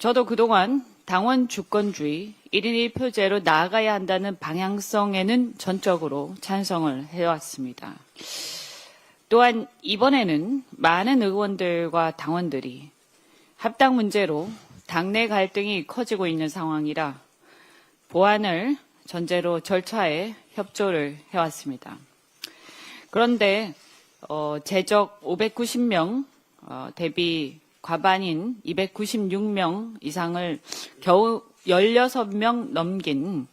저도 그동안 당원 주권주의, 1인 1표제로 나아가야 한다는 방향성에는 전적으로 찬성을 해왔습니다. 또한 이번에는 많은 의원들과 당원들이 합당 문제로 당내 갈등이 커지고 있는 상황이라 보완을 전제로 절차에 협조를 해왔습니다. 그런데 제적 590명 대비 과반인 296명 이상을 겨우 16명 넘긴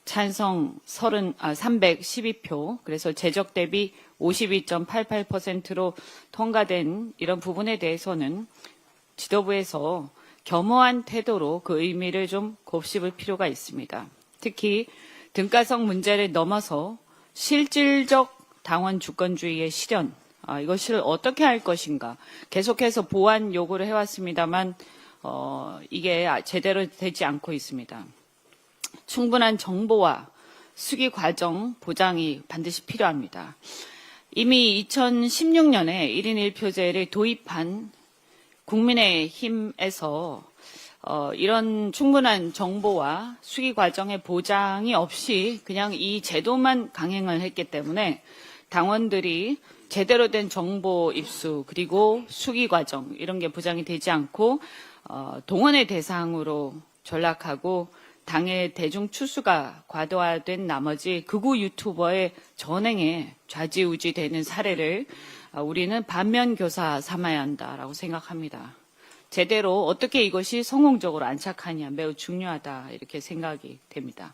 찬성 312표, 그래서 제적 대비 52.88%로 통과된 이런 부분에 대해서는 지도부에서 겸허한 태도로 그 의미를 좀 곱씹을 필요가 있습니다. 특히 등가성 문제를 넘어서 실질적 당원 주권주의의 실현, 이것을 어떻게 할 것인가 계속해서 보완 요구를 해왔습니다만 이게 제대로 되지 않고 있습니다. 충분한 정보와 수기 과정 보장이 반드시 필요합니다. 이미 2016년에 1인 1표제를 도입한 국민의힘에서 이런 충분한 정보와 수기 과정의 보장이 없이 그냥 이 제도만 강행을 했기 때문에 당원들이 제대로 된 정보 입수 그리고 수기 과정 이런 게 보장이 되지 않고 동원의 대상으로 전락하고 당의 대중 추수가 과도화된 나머지 극우 유튜버의 전행에 좌지우지되는 사례를 우리는 반면교사 삼아야 한다라고 생각합니다. 제대로 어떻게 이것이 성공적으로 안착하냐 매우 중요하다 이렇게 생각이 됩니다.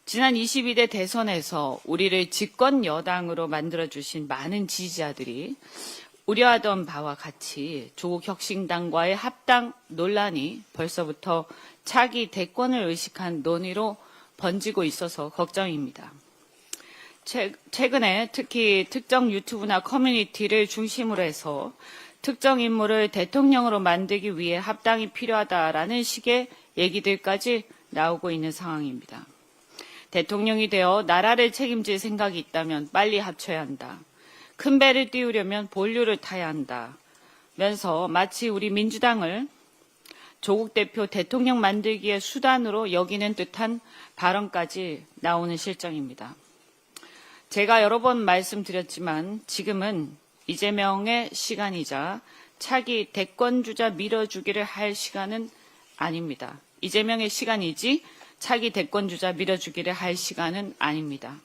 지난 22대 대선에서 우리를 집권 여당으로 만들어주신 많은 지지자들이 우려하던 바와 같이 조국 혁신당과의 합당 논란이 벌써부터 차기 대권을 의식한 논의로 번지고 있어서 걱정입니다. 최근에 특히 특정 유튜브나 커뮤니티를 중심으로 해서 특정 인물을 대통령으로 만들기 위해 합당이 필요하다라는 식의 얘기들까지 나오고 있는 상황입니다. 대통령이 되어 나라를 책임질 생각이 있다면 빨리 합쳐야 한다. 큰 배를 띄우려면 본류를 타야 한다. 면서 마치 우리 민주당을 조국 대표 대통령 만들기의 수단으로 여기는 듯한 발언까지 나오는 실정입니다. 제가 여러 번 말씀드렸지만 지금은 이재명의 시간이자 차기 대권주자 밀어주기를 할 시간은 아닙니다. 이재명의 시간이지 차기 대권주자 밀어주기를 할 시간은 아닙니다.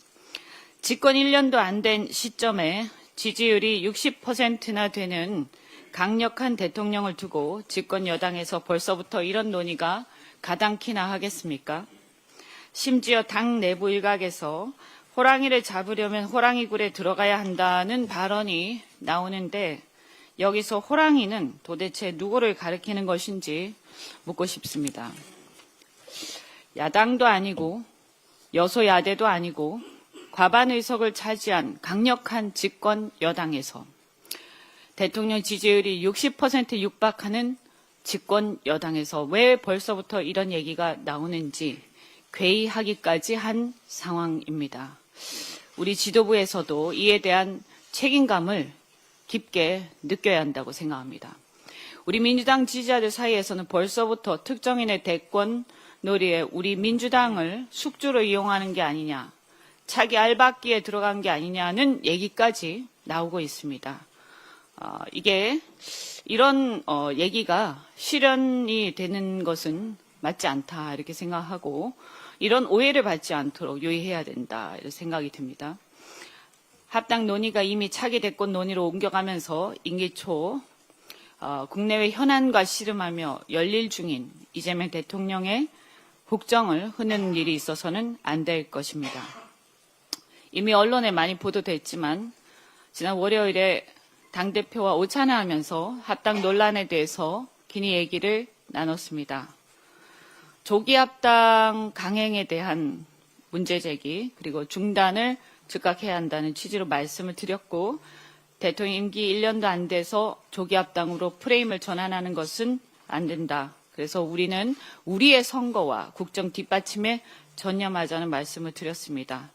집권 1년도 안 된 시점에 지지율이 60%나 되는 강력한 대통령을 두고 집권 여당에서 벌써부터 이런 논의가 가당키나 하겠습니까? 심지어 당 내부 일각에서 호랑이를 잡으려면 호랑이 굴에 들어가야 한다는 발언이 나오는데 여기서 호랑이는 도대체 누구를 가리키는 것인지 묻고 싶습니다. 야당도 아니고 여소야대도 아니고 과반 의석을 차지한 강력한 집권 여당에서 대통령 지지율이 60% 육박하는 집권 여당에서 왜 벌써부터 이런 얘기가 나오는지 괴이하기까지 한 상황입니다. 우리 지도부에서도 이에 대한 책임감을 깊게 느껴야 한다고 생각합니다. 우리 민주당 지지자들 사이에서는 벌써부터 특정인의 대권 놀이에 우리 민주당을 숙주로 이용하는 게 아니냐, 차기 알박기에 들어간 게 아니냐는 얘기까지 나오고 있습니다. 이게 이런 얘기가 실현이 되는 것은 맞지 않다 이렇게 생각하고 이런 오해를 받지 않도록 유의해야 된다 이런 생각이 듭니다. 합당 논의가 이미 차기 대권 논의로 옮겨가면서 임기 초 국내외 현안과 씨름하며 열릴 중인 이재명 대통령의 국정을 흐는 일이 있어서는 안 될 것입니다. 이미 언론에 많이 보도됐지만 지난 월요일에 당대표와 오찬회하면서 합당 논란에 대해서 긴히 얘기를 나눴습니다. 조기 합당 강행에 대한 문제 제기 그리고 중단을 즉각해야 한다는 취지로 말씀을 드렸고 대통령 임기 1년도 안 돼서 조기 합당으로 프레임을 전환하는 것은 안 된다. 그래서 우리는 우리의 선거와 국정 뒷받침에 전념하자는 말씀을 드렸습니다.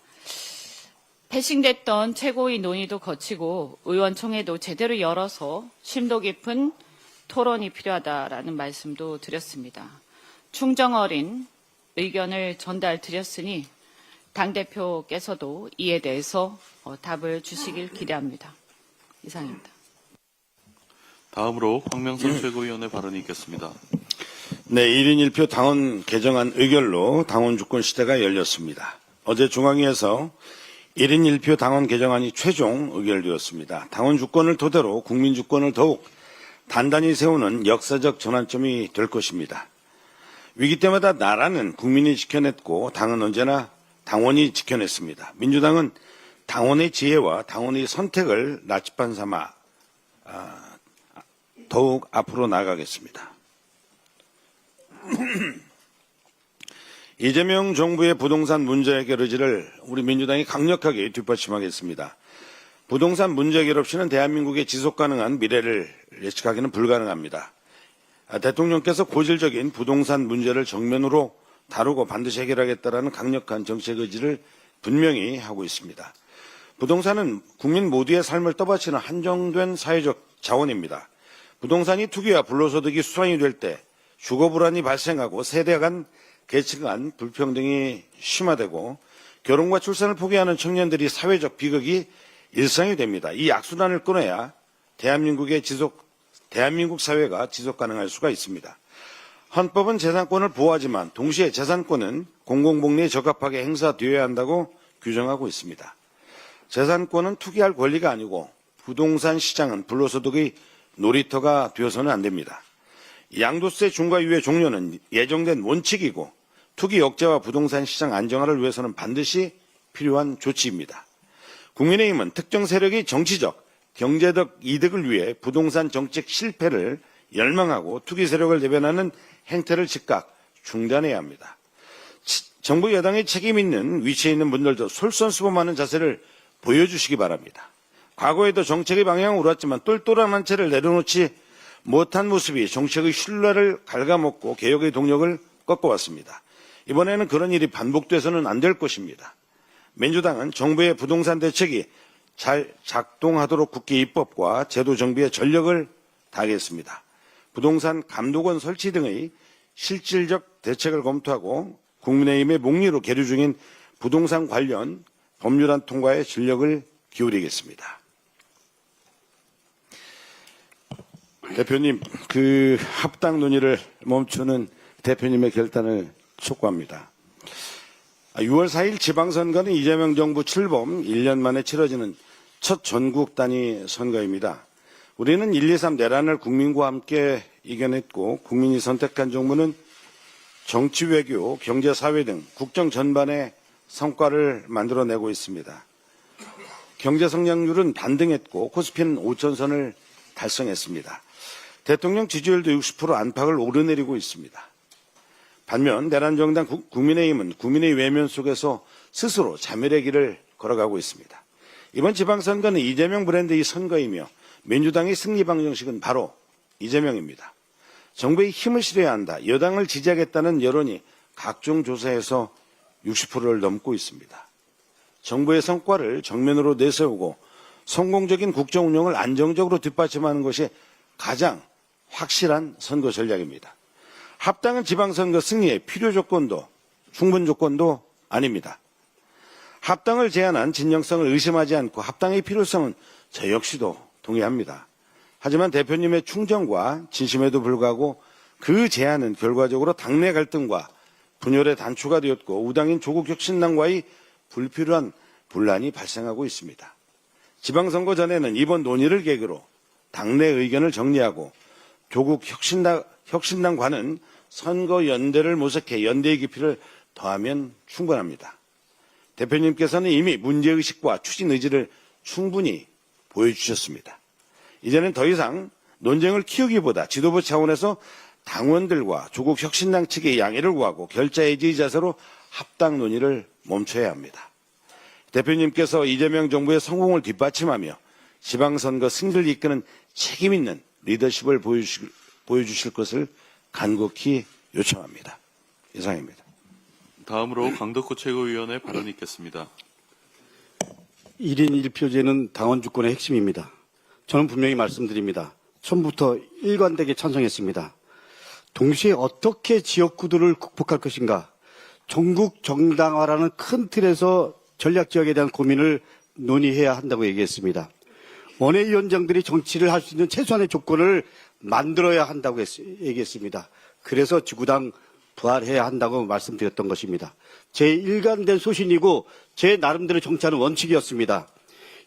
패싱됐던 최고위 논의도 거치고 의원총회도 제대로 열어서 심도 깊은 토론이 필요하다라는 말씀도 드렸습니다. 충정 어린 의견을 전달드렸으니 당대표께서도 이에 대해서 답을 주시길 기대합니다. 이상입니다. 다음으로 황명선 최고위원의 발언이 있겠습니다. 네, 1인 1표 당원 개정안 의결로 당원 주권 시대가 열렸습니다. 어제 중앙위에서 1인 1표 당원 개정안이 최종 의결되었습니다. 당원 주권을 토대로 국민 주권을 더욱 단단히 세우는 역사적 전환점이 될 것입니다. 위기 때마다 나라는 국민이 지켜냈고 당은 언제나 당원이 지켜냈습니다. 민주당은 당원의 지혜와 당원의 선택을 나침반 삼아 더욱 앞으로 나아가겠습니다. 이재명 정부의 부동산 문제 해결 의지를 우리 민주당이 강력하게 뒷받침하겠습니다. 부동산 문제 해결 없이는 대한민국의 지속 가능한 미래를 예측하기는 불가능합니다. 대통령께서 고질적인 부동산 문제를 정면으로 다루고 반드시 해결하겠다라는 강력한 정책 의지를 분명히 하고 있습니다. 부동산은 국민 모두의 삶을 떠받치는 한정된 사회적 자원입니다. 부동산이 투기와 불로소득이 수단이 될 때 주거 불안이 발생하고 세대 간 계층 간 불평등이 심화되고 결혼과 출산을 포기하는 청년들이 사회적 비극이 일상이 됩니다. 이 악순환을 끊어야 대한민국 사회가 지속 가능할 수가 있습니다. 헌법은 재산권을 보호하지만 동시에 재산권은 공공복리에 적합하게 행사되어야 한다고 규정하고 있습니다. 재산권은 투기할 권리가 아니고 부동산 시장은 불로소득의 놀이터가 되어서는 안 됩니다. 양도세 중과 유예 종료는 예정된 원칙이고 투기 억제와 부동산 시장 안정화를 위해서는 반드시 필요한 조치입니다. 국민의힘은 특정 세력이 정치적, 경제적 이득을 위해 부동산 정책 실패를 열망하고 투기 세력을 대변하는 행태를 즉각 중단해야 합니다. 정부 여당의 책임 있는 위치에 있는 분들도 솔선수범하는 자세를 보여주시기 바랍니다. 과거에도 정책의 방향은 옳았지만 똘똘한 한 채를 내려놓지 못한 모습이 정책의 신뢰를 갉아먹고 개혁의 동력을 꺾어왔습니다. 이번에는 그런 일이 반복돼서는 안 될 것입니다. 민주당은 정부의 부동산 대책이 잘 작동하도록 국회 입법과 제도 정비에 전력을 다하겠습니다. 부동산 감독원 설치 등의 실질적 대책을 검토하고 국민의힘의 목리로 계류 중인 부동산 관련 법률안 통과에 전력을 기울이겠습니다. 대표님, 그 합당 논의를 멈추는 대표님의 결단을 촉구합니다. 6월 4일 지방선거는 이재명 정부 출범 1년 만에 치러지는 첫 전국 단위 선거입니다. 우리는 1, 2, 3 내란을 국민과 함께 이겨냈고 국민이 선택한 정부는 정치, 외교, 경제, 사회 등 국정 전반의 성과를 만들어내고 있습니다. 경제 성장률은 반등했고 코스피는 5천선을 달성했습니다. 대통령 지지율도 60% 안팎을 오르내리고 있습니다. 반면 내란정당 국민의힘은 국민의 외면 속에서 스스로 자멸의 길을 걸어가고 있습니다. 이번 지방선거는 이재명 브랜드의 선거이며 민주당의 승리 방정식은 바로 이재명입니다. 정부에 힘을 실어야 한다. 여당을 지지하겠다는 여론이 각종 조사에서 60%를 넘고 있습니다. 정부의 성과를 정면으로 내세우고 성공적인 국정 운영을 안정적으로 뒷받침하는 것이 가장 확실한 선거 전략입니다. 합당은 지방선거 승리의 필요 조건도 충분 조건도 아닙니다. 합당을 제안한 진정성을 의심하지 않고 합당의 필요성은 저 역시도 동의합니다. 하지만 대표님의 충정과 진심에도 불구하고 그 제안은 결과적으로 당내 갈등과 분열의 단초가 되었고 우당인 조국혁신당과의 불필요한 분란이 발생하고 있습니다. 지방선거 전에는 이번 논의를 계기로 당내 의견을 정리하고 조국혁신당과는 선거연대를 모색해 연대의 깊이를 더하면 충분합니다. 대표님께서는 이미 문제의식과 추진 의지를 충분히 보여주셨습니다. 이제는 더 이상 논쟁을 키우기보다 지도부 차원에서 당원들과 조국혁신당 측의 양해를 구하고 결자해지의 자세로 합당 논의를 멈춰야 합니다. 대표님께서 이재명 정부의 성공을 뒷받침하며 지방선거 승리를 이끄는 책임 있는 리더십을 보여주실 것을 간곡히 요청합니다. 이상입니다. 다음으로 강덕호 최고위원의 발언이 있겠습니다. 1인 1표제는 당원 주권의 핵심입니다. 저는 분명히 말씀드립니다. 처음부터 일관되게 찬성했습니다. 동시에 어떻게 지역구도를 극복할 것인가, 전국 정당화라는 큰 틀에서 전략지역에 대한 고민을 논의해야 한다고 얘기했습니다. 원외위원장들이 정치를 할 수 있는 최소한의 조건을 만들어야 한다고 얘기했습니다. 그래서 지구당 부활해야 한다고 말씀드렸던 것입니다. 제 일관된 소신이고 제 나름대로 정치하는 원칙이었습니다.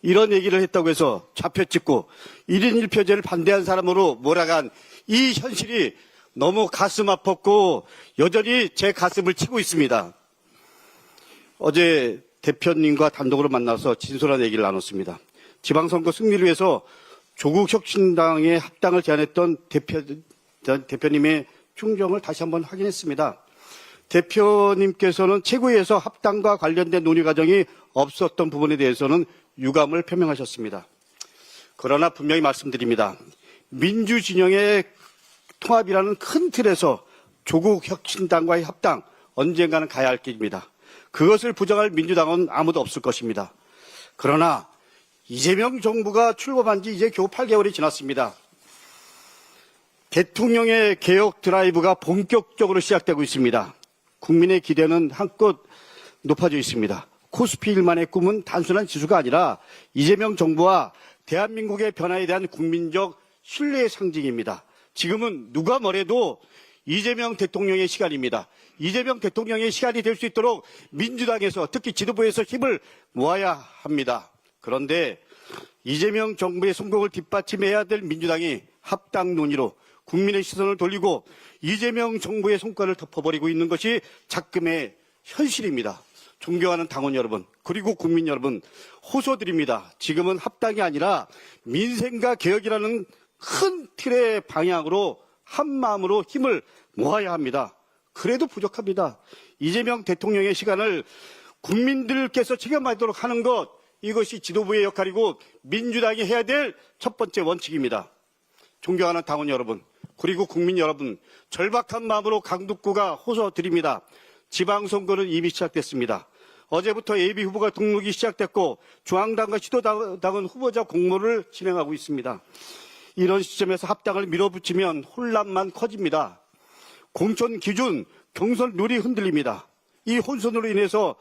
이런 얘기를 했다고 해서 좌표 찍고 1인 1표제를 반대한 사람으로 몰아간 이 현실이 너무 가슴 아팠고 여전히 제 가슴을 치고 있습니다. 어제 대표님과 단독으로 만나서 진솔한 얘기를 나눴습니다. 지방선거 승리를 위해서 조국혁신당의 합당을 제안했던 대표님의 충정을 다시 한번 확인했습니다. 대표님께서는 최고위에서 합당과 관련된 논의 과정이 없었던 부분에 대해서는 유감을 표명하셨습니다. 그러나 분명히 말씀드립니다. 민주진영의 통합이라는 큰 틀에서 조국혁신당과의 합당 언젠가는 가야 할 길입니다. 그것을 부정할 민주당은 아무도 없을 것입니다. 그러나 이재명 정부가 출범한 지 이제 겨우 8개월이 지났습니다. 대통령의 개혁 드라이브가 본격적으로 시작되고 있습니다. 국민의 기대는 한껏 높아져 있습니다. 코스피 1만의 꿈은 단순한 지수가 아니라 이재명 정부와 대한민국의 변화에 대한 국민적 신뢰의 상징입니다. 지금은 누가 뭐래도 이재명 대통령의 시간입니다. 이재명 대통령의 시간이 될 수 있도록 민주당에서 특히 지도부에서 힘을 모아야 합니다. 그런데 이재명 정부의 성공을 뒷받침해야 될 민주당이 합당 논의로 국민의 시선을 돌리고 이재명 정부의 성과를 덮어버리고 있는 것이 작금의 현실입니다. 존경하는 당원 여러분, 그리고 국민 여러분, 호소드립니다. 지금은 합당이 아니라 민생과 개혁이라는 큰 틀의 방향으로 한 마음으로 힘을 모아야 합니다. 그래도 부족합니다. 이재명 대통령의 시간을 국민들께서 체감하도록 하는 것, 이것이 지도부의 역할이고 민주당이 해야 될 첫 번째 원칙입니다. 존경하는 당원 여러분, 그리고 국민 여러분, 절박한 마음으로 강북구가 호소드립니다. 지방선거는 이미 시작됐습니다. 어제부터 예비후보가 등록이 시작됐고 중앙당과 시도당은 후보자 공모를 진행하고 있습니다. 이런 시점에서 합당을 밀어붙이면 혼란만 커집니다. 공천 기준, 경선 룰이 흔들립니다. 이 혼선으로 인해서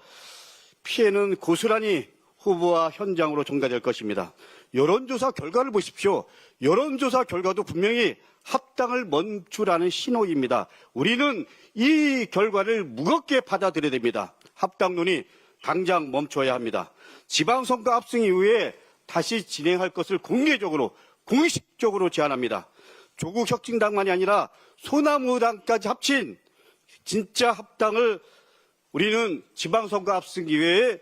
피해는 고스란히 후보와 현장으로 전가될 것입니다. 여론조사 결과를 보십시오. 여론조사 결과도 분명히 합당을 멈추라는 신호입니다. 우리는 이 결과를 무겁게 받아들여야 됩니다. 합당론이 당장 멈춰야 합니다. 지방선거 압승 이후에 다시 진행할 것을 공개적으로 공식적으로 제안합니다. 조국혁신당만이 아니라 소나무당까지 합친 진짜 합당을 우리는 지방선거 압승 이후에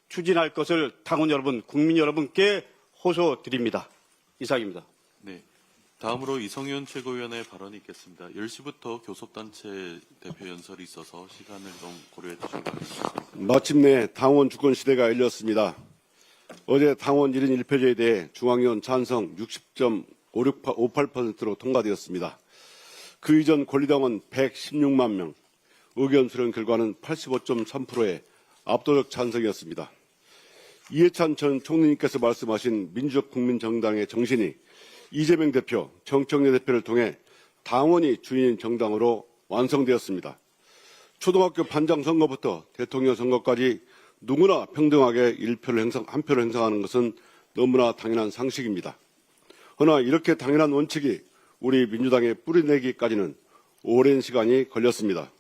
추진할 것을 당원 여러분, 국민 여러분께 호소드립니다. 이상입니다. 네. 다음으로 이성윤 최고위원의 발언이 있겠습니다. 10시부터 교섭단체 대표 연설이 있어서 시간을 좀 고려해 주시기 바랍니다. 마침내 당원 주권 시대가 열렸습니다. 어제 당원 1인 1표제에 대해 중앙위원 찬성 60.58%로 통과되었습니다. 그 이전 권리당원 116만 명, 의견 수렴 결과는 85.3%의 압도적 찬성이었습니다. 이해찬 전 총리님께서 말씀하신 민주적 국민정당의 정신이 이재명 대표, 정청래 대표를 통해 당원이 주인인 정당으로 완성되었습니다. 초등학교 반장 선거부터 대통령 선거까지 누구나 평등하게 한 표를 행사하는 것은 너무나 당연한 상식입니다. 그러나 이렇게 당연한 원칙이 우리 민주당에 뿌리내기까지는 오랜 시간이 걸렸습니다.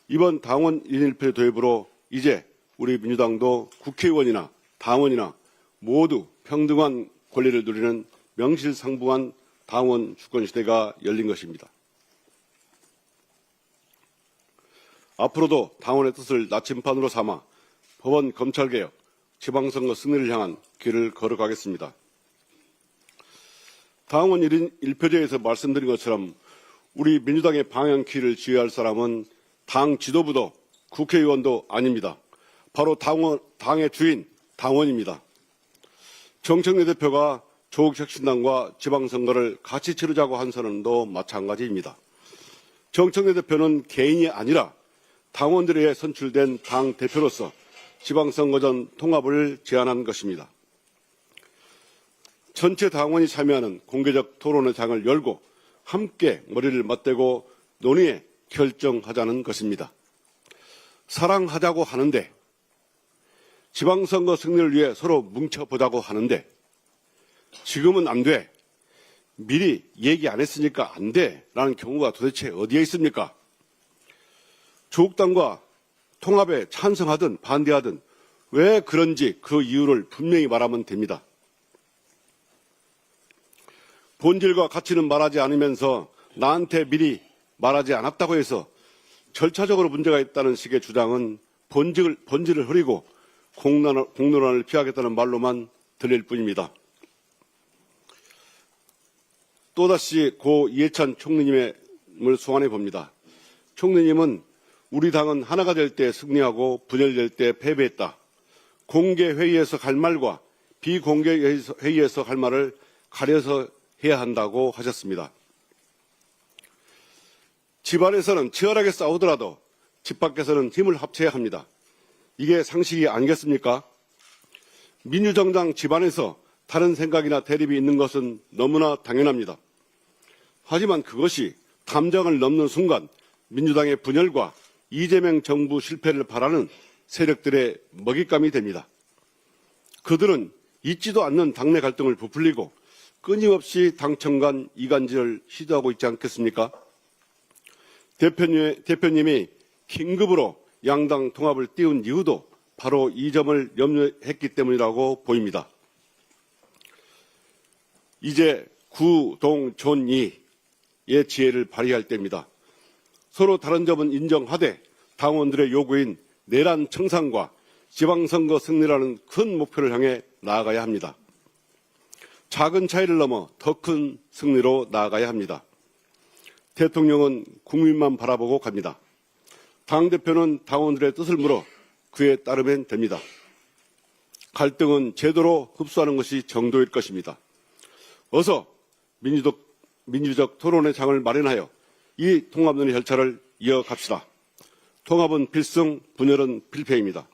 이번 당원 1인 1표 도입으로 이제 우리 민주당도 국회의원이나 당원이나 모두 평등한 권리를 누리는 명실상부한 당원 주권 시대가 열린 것입니다. 앞으로도 당원의 뜻을 나침판으로 삼아 법원 검찰개혁, 지방선거 승리를 향한 길을 걸어가겠습니다. 당원 1인 1표제에서 말씀드린 것처럼 우리 민주당의 방향키를 지휘할 사람은 당 지도부도 국회의원도 아닙니다. 바로 당의 주인, 당원입니다. 정청래 대표가 조국혁신당과 지방선거를 같이 치르자고 한 선언도 마찬가지입니다. 정청래 대표는 개인이 아니라 당원들에 의해 선출된 당 대표로서 지방선거 전 통합을 제안한 것입니다. 전체 당원이 참여하는 공개적 토론의 장을 열고 함께 머리를 맞대고 논의해 결정하자는 것입니다. 사랑하자고 하는데, 지방선거 승리를 위해 서로 뭉쳐보자고 하는데, 지금은 안 돼. 미리 얘기 안 했으니까 안 돼. 라는 경우가 도대체 어디에 있습니까? 조국당과 통합에 찬성하든 반대하든 왜 그런지 그 이유를 분명히 말하면 됩니다. 본질과 가치는 말하지 않으면서 나한테 미리 말하지 않았다고 해서 절차적으로 문제가 있다는 식의 주장은 본질을 흐리고 공론화를 피하겠다는 말로만 들릴 뿐입니다. 또다시 고 이해찬 총리님을 소환해 봅니다. 총리님은 우리 당은 하나가 될 때 승리하고 분열될 때 패배했다. 공개 회의에서 할 말과 비공개 회의에서 할 말을 가려서 해야 한다고 하셨습니다. 집 안에서는 치열하게 싸우더라도 집 밖에서는 힘을 합쳐야 합니다. 이게 상식이 아니겠습니까? 민주정당 집안에서 다른 생각이나 대립이 있는 것은 너무나 당연합니다. 하지만 그것이 담장을 넘는 순간 민주당의 분열과 이재명 정부 실패를 바라는 세력들의 먹잇감이 됩니다. 그들은 있지도 않는 당내 갈등을 부풀리고 끊임없이 당청 간 이간질을 시도하고 있지 않겠습니까? 대표님이 긴급으로 양당 통합을 띄운 이유도 바로 이 점을 염려했기 때문이라고 보입니다. 이제 구동존이의 지혜를 발휘할 때입니다. 서로 다른 점은 인정하되 당원들의 요구인 내란 청산과 지방선거 승리라는 큰 목표를 향해 나아가야 합니다. 작은 차이를 넘어 더 큰 승리로 나아가야 합니다. 대통령은 국민만 바라보고 갑니다. 당대표는 당원들의 뜻을 물어 그에 따르면 됩니다. 갈등은 제도로 흡수하는 것이 정도일 것입니다. 어서 민주적 토론의 장을 마련하여 이 통합론의 절차를 이어갑시다. 통합은 필승, 분열은 필패입니다.